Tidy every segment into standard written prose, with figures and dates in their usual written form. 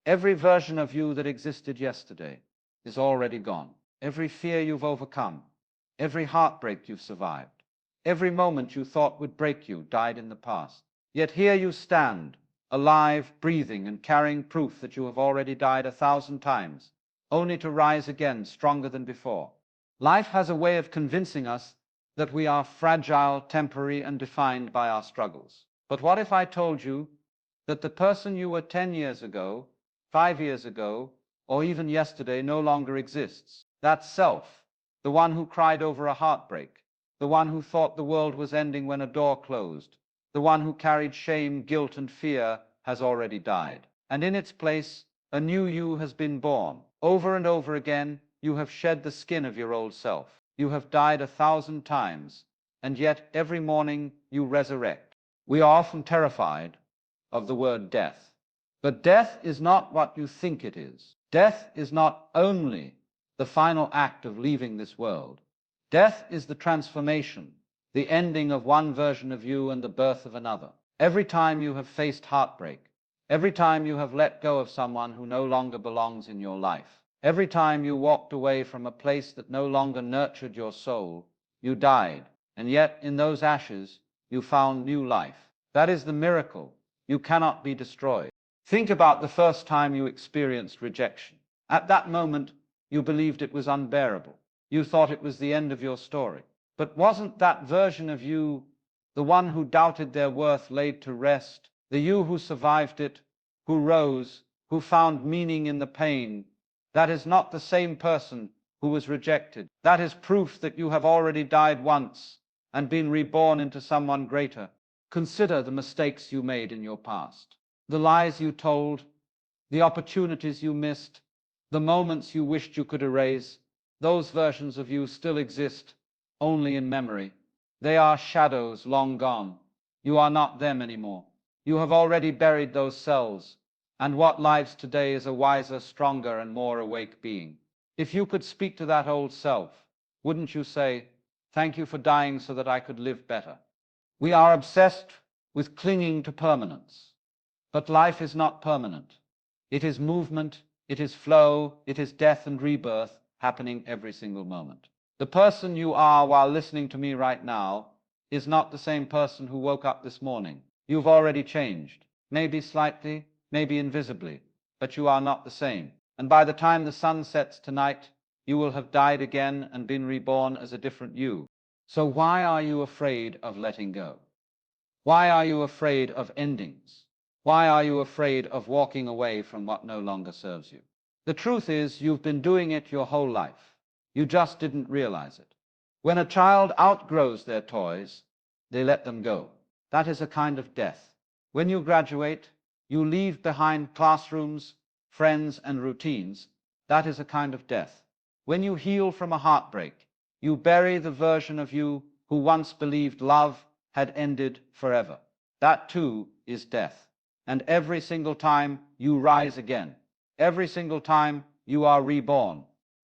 Every version of you that existed yesterday is already gone. Every fear you've overcome, every heartbreak you've survived, every moment you thought would break you died in the past. Yet here you stand, alive, breathing, and carrying proof that you have already died 1,000 times, only to rise again stronger than before. Life has a way of convincing us that we are fragile, temporary, and defined by our struggles. But what if I told you that the person you were 10 years ago, 5 years ago, or even yesterday no longer exists? That self, the one who cried over a heartbreak, the one who thought the world was ending when a door closed, the one who carried shame, guilt, and fear, has already died. And in its place, a new you has been born. Over and over again, you have shed the skin of your old self. You have died 1,000 times, and yet every morning you resurrect. We are often terrified of the word death. But death is not what you think it is. Death is not only the final act of leaving this world. Death is the transformation, the ending of one version of you and the birth of another. Every time you have faced heartbreak, every time you have let go of someone who no longer belongs in your life, every time you walked away from a place that no longer nurtured your soul, you died, and yet in those ashes you found new life. That is the miracle. You cannot be destroyed. Think about the first time you experienced rejection. At that moment, you believed it was unbearable. You thought it was the end of your story. But wasn't that version of you the one who doubted their worth laid to rest, the you who survived it, who rose, who found meaning in the pain? That is not the same person who was rejected. That is proof that you have already died once and been reborn into someone greater. Consider the mistakes you made in your past, the lies you told, the opportunities you missed, the moments you wished you could erase. Those versions of you still exist, only in memory. They are shadows long gone. You are not them anymore. You have already buried those selves, and what lives today is a wiser, stronger, and more awake being. If you could speak to that old self, wouldn't you say, "Thank you for dying so that I could live better"? We are obsessed with clinging to permanence. But life is not permanent. It is movement, it is flow, it is death and rebirth happening every single moment. The person you are while listening to me right now is not the same person who woke up this morning. You've already changed, maybe slightly, maybe invisibly, but you are not the same. And by the time the sun sets tonight, you will have died again and been reborn as a different you. So why are you afraid of letting go? Why are you afraid of endings? Why are you afraid of walking away from what no longer serves you? The truth is, you've been doing it your whole life. You just didn't realize it. When a child outgrows their toys, they let them go. That is a kind of death. When you graduate, you leave behind classrooms, friends, and routines. That is a kind of death. When you heal from a heartbreak, you bury the version of you who once believed love had ended forever. That too is death. And every single time you rise again. Every single time you are reborn.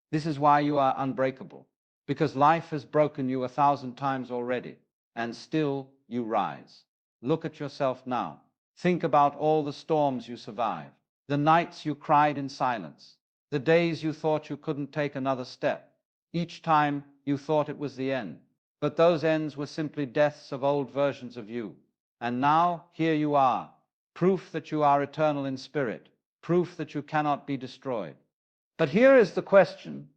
This is why you are unbreakable. Because life has broken you 1,000 times already, and still you rise. Look at yourself now. Think about all the storms you survived, the nights you cried in silence, the days you thought you couldn't take another step. Each time you thought it was the end. But those ends were simply deaths of old versions of you. And now, here you are, proof that you are eternal in spirit, proof that you cannot be destroyed. But here is the question.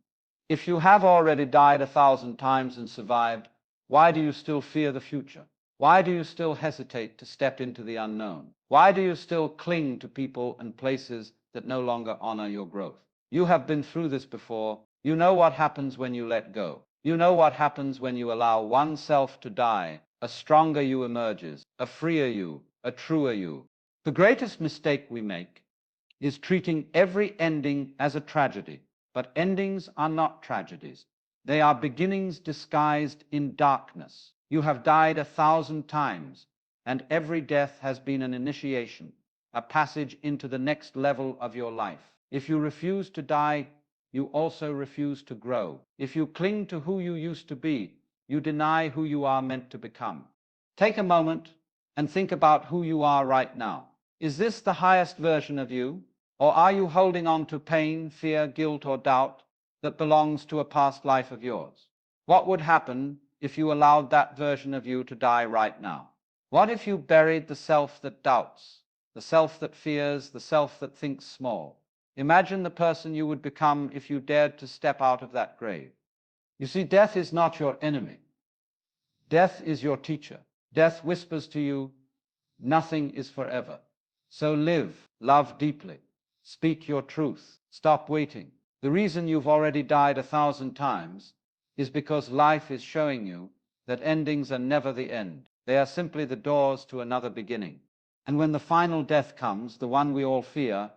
If you have already died 1,000 times and survived, why do you still fear the future? Why do you still hesitate to step into the unknown? Why do you still cling to people and places that no longer honor your growth? You have been through this before. You know what happens when you let go. You know what happens when you allow oneself to die. A stronger you emerges, a freer you, a truer you. The greatest mistake we make is treating every ending as a tragedy. But endings are not tragedies. They are beginnings disguised in darkness. You have died 1,000 times, and every death has been an initiation, a passage into the next level of your life. If you refuse to die, you also refuse to grow. If you cling to who you used to be, you deny who you are meant to become. Take a moment and think about who you are right now. Is this the highest version of you? Or are you holding on to pain, fear, guilt, or doubt that belongs to a past life of yours? What would happen if you allowed that version of you to die right now? What if you buried the self that doubts, the self that fears, the self that thinks small? Imagine the person you would become if you dared to step out of that grave. You see, death is not your enemy. Death is your teacher. Death whispers to you, nothing is forever. So live, love deeply, speak your truth, stop waiting. The reason you've already died 1,000 times is because life is showing you that endings are never the end. They are simply the doors to another beginning. And when the final death comes, the one we all fear,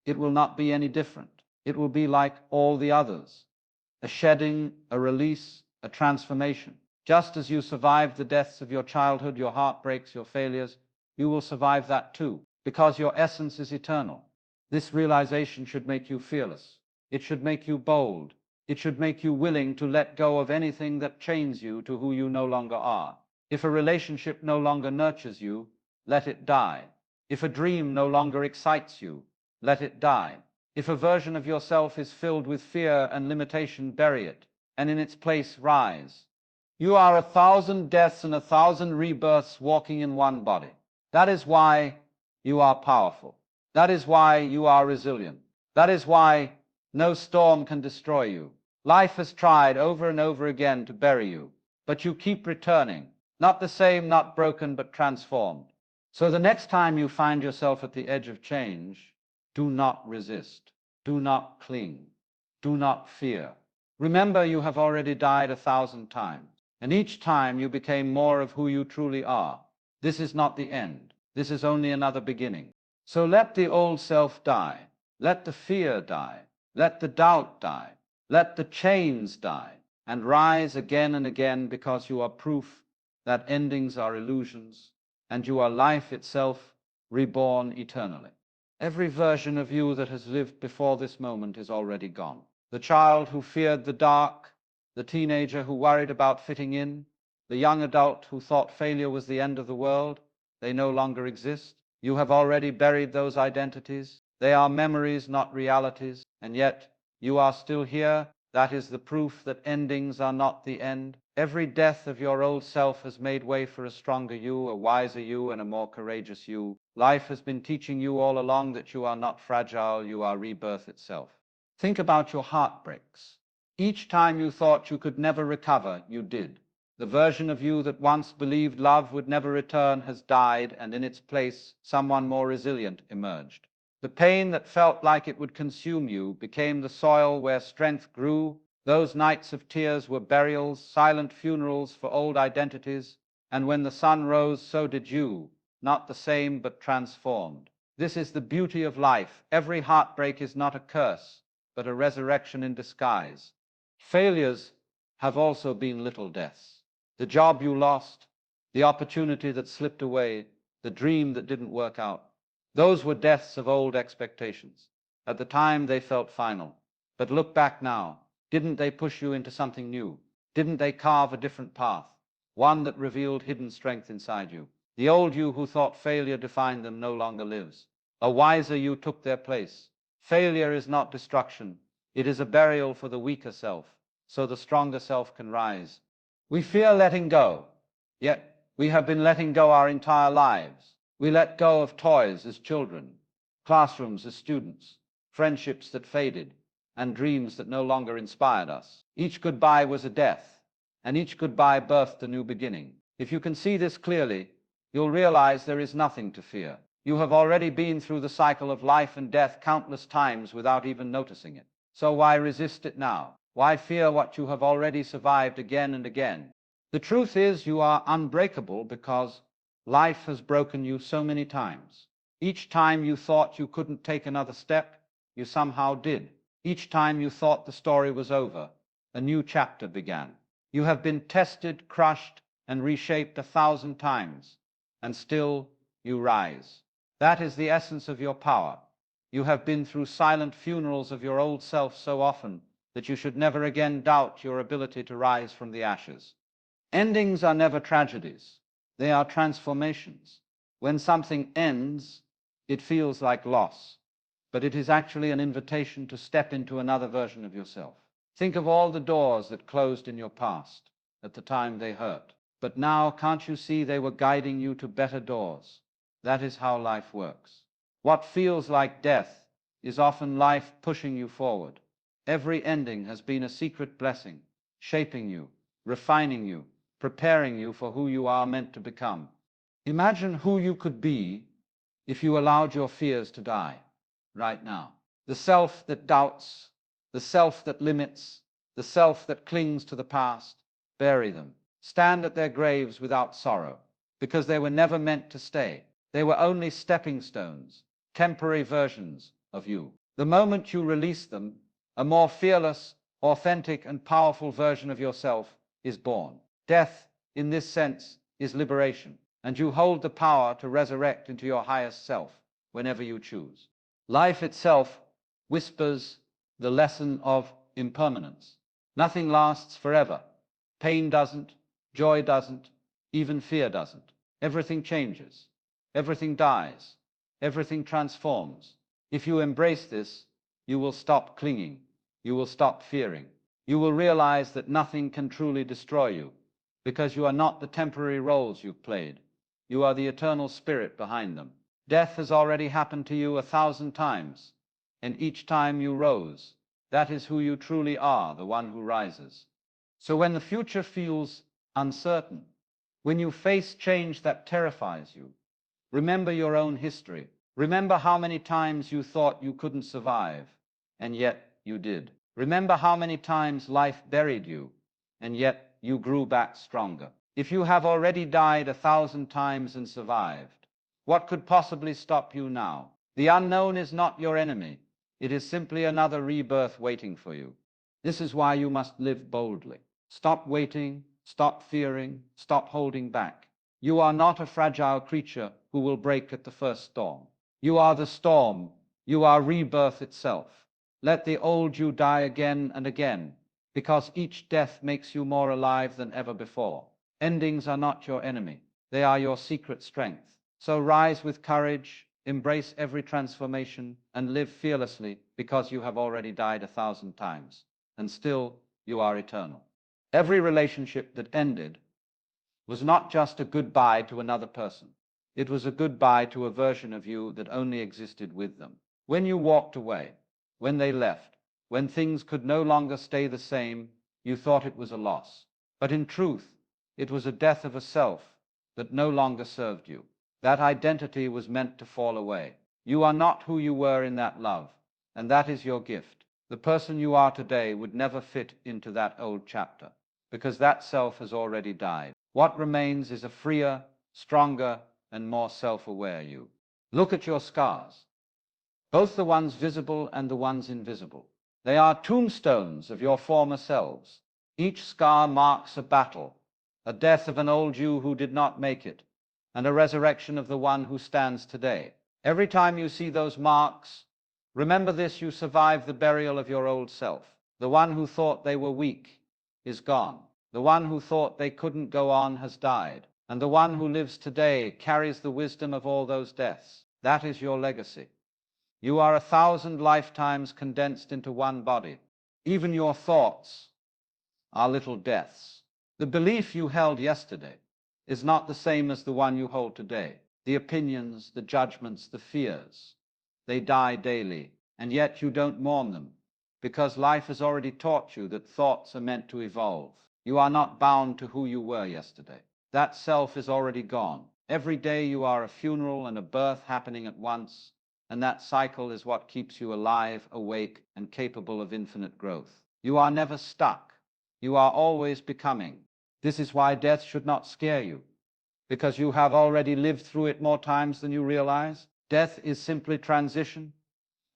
it will not be any different. It will be like all the others. A shedding, a release, a transformation. Just as you survived the deaths of your childhood, your heartbreaks, your failures, you will survive that too, because your essence is eternal. This realization should make you fearless. It should make you bold. It should make you willing to let go of anything that chains you to who you no longer are. If a relationship no longer nurtures you, let it die. If a dream no longer excites you, let it die. If a version of yourself is filled with fear and limitation, bury it, and in its place rise. You are 1,000 deaths and 1,000 rebirths walking in one body. That is why you are powerful. That is why you are resilient. That is why no storm can destroy you. Life has tried over and over again to bury you, but you keep returning. Not the same, not broken, but transformed. So the next time you find yourself at the edge of change, do not resist. Do not cling. Do not fear. Remember, you have already died 1,000 times, and each time you became more of who you truly are. This is not the end. This is only another beginning. So let the old self die. Let the fear die. Let the doubt die. Let the chains die, and rise again and again, because you are proof that endings are illusions, and you are life itself, reborn eternally. Every version of you that has lived before this moment is already gone. The child who feared the dark, the teenager who worried about fitting in, the young adult who thought failure was the end of the world, they no longer exist. You have already buried those identities. They are memories, not realities, and yet you are still here. That is the proof that endings are not the end. Every death of your old self has made way for a stronger you, a wiser you, and a more courageous you. Life has been teaching you all along that you are not fragile, you are rebirth itself. Think about your heartbreaks. Each time you thought you could never recover, you did. The version of you that once believed love would never return has died, and in its place, someone more resilient emerged. The pain that felt like it would consume you became the soil where strength grew. Those nights of tears were burials, silent funerals for old identities, and when the sun rose, so did you, not the same but transformed. This is the beauty of life. Every heartbreak is not a curse, but a resurrection in disguise. Failures have also been little deaths. The job you lost, the opportunity that slipped away, the dream that didn't work out. Those were deaths of old expectations. At the time, they felt final. But look back now. Didn't they push you into something new? Didn't they carve a different path? One that revealed hidden strength inside you. The old you who thought failure defined them no longer lives. A wiser you took their place. Failure is not destruction. It is a burial for the weaker self, so the stronger self can rise. We fear letting go, yet we have been letting go our entire lives. We let go of toys as children, classrooms as students, friendships that faded, and dreams that no longer inspired us. Each goodbye was a death, and each goodbye birthed a new beginning. If you can see this clearly, you'll realize there is nothing to fear. You have already been through the cycle of life and death countless times without even noticing it. So why resist it now? Why fear what you have already survived again and again? The truth is, you are unbreakable because life has broken you so many times. Each time you thought you couldn't take another step, you somehow did. Each time you thought the story was over, a new chapter began. You have been tested, crushed, and reshaped 1,000 times, and still you rise. That is the essence of your power. You have been through silent funerals of your old self so often that you should never again doubt your ability to rise from the ashes. Endings are never tragedies. They are transformations. When something ends, it feels like loss. but it is actually an invitation to step into another version of yourself. Think of all the doors that closed in your past. At the time they hurt. But now, can't you see they were guiding you to better doors? That is how life works. What feels like death is often life pushing you forward. Every ending has been a secret blessing, shaping you, refining you, preparing you for who you are meant to become. Imagine who you could be if you allowed your fears to die right now. The self that doubts, the self that limits, the self that clings to the past, bury them. Stand at their graves without sorrow, because they were never meant to stay. They were only stepping stones, temporary versions of you. The moment you release them, a more fearless, authentic, and powerful version of yourself is born. Death, in this sense, is liberation, and you hold the power to resurrect into your highest self whenever you choose. Life itself whispers the lesson of impermanence. Nothing lasts forever. Pain doesn't, joy doesn't, even fear doesn't. Everything changes. Everything dies. Everything transforms. If you embrace this, you will stop clinging. You will stop fearing. You will realize that nothing can truly destroy you, because you are not the temporary roles you've played. You are the eternal spirit behind them. Death has already happened to you 1,000 times, and each time you rose. That is who you truly are, the one who rises. So when the future feels uncertain, when you face change that terrifies you, remember your own history. Remember how many times you thought you couldn't survive, and yet you did. Remember how many times life buried you, and yet you grew back stronger. If you have already died 1,000 times and survived, what could possibly stop you now? The unknown is not your enemy. It is simply another rebirth waiting for you. This is why you must live boldly. Stop waiting, stop fearing, stop holding back. You are not a fragile creature who will break at the first storm. You are the storm. You are rebirth itself. Let the old you die again and again, because each death makes you more alive than ever before. Endings are not your enemy. They are your secret strength. So rise with courage, embrace every transformation, and live fearlessly, because you have already died 1,000 times, and still you are eternal. Every relationship that ended was not just a goodbye to another person. It was a goodbye to a version of you that only existed with them. When you walked away, when they left, when things could no longer stay the same, you thought it was a loss. But in truth, it was a death of a self that no longer served you. That identity was meant to fall away. You are not who you were in that love, and that is your gift. The person you are today would never fit into that old chapter, because that self has already died. What remains is a freer, stronger, and more self-aware you. Look at your scars, both the ones visible and the ones invisible. They are tombstones of your former selves. Each scar marks a battle, a death of an old you who did not make it, and a resurrection of the one who stands today. Every time you see those marks, remember this: you survived the burial of your old self. The one who thought they were weak is gone. The one who thought they couldn't go on has died. And the one who lives today carries the wisdom of all those deaths. That is your legacy. You are 1,000 lifetimes condensed into one body. Even your thoughts are little deaths. The belief you held yesterday is not the same as the one you hold today. The opinions, the judgments, the fears, they die daily, and yet you don't mourn them, because life has already taught you that thoughts are meant to evolve. You are not bound to who you were yesterday. That self is already gone. Every day you are a funeral and a birth happening at once, and that cycle is what keeps you alive, awake, and capable of infinite growth. You are never stuck. You are always becoming. This is why death should not scare you, because you have already lived through it more times than you realize. Death is simply transition,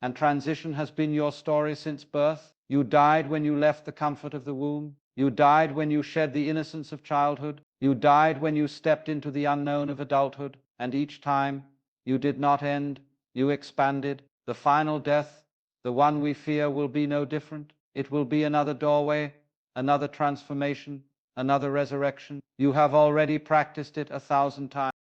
and transition has been your story since birth. You died when you left the comfort of the womb. You died when you shed the innocence of childhood. You died when you stepped into the unknown of adulthood. And each time you did not end, you expanded. The final death, the one we fear, will be no different. It will be another doorway, another transformation, another resurrection. You have already practiced it 1,000 times.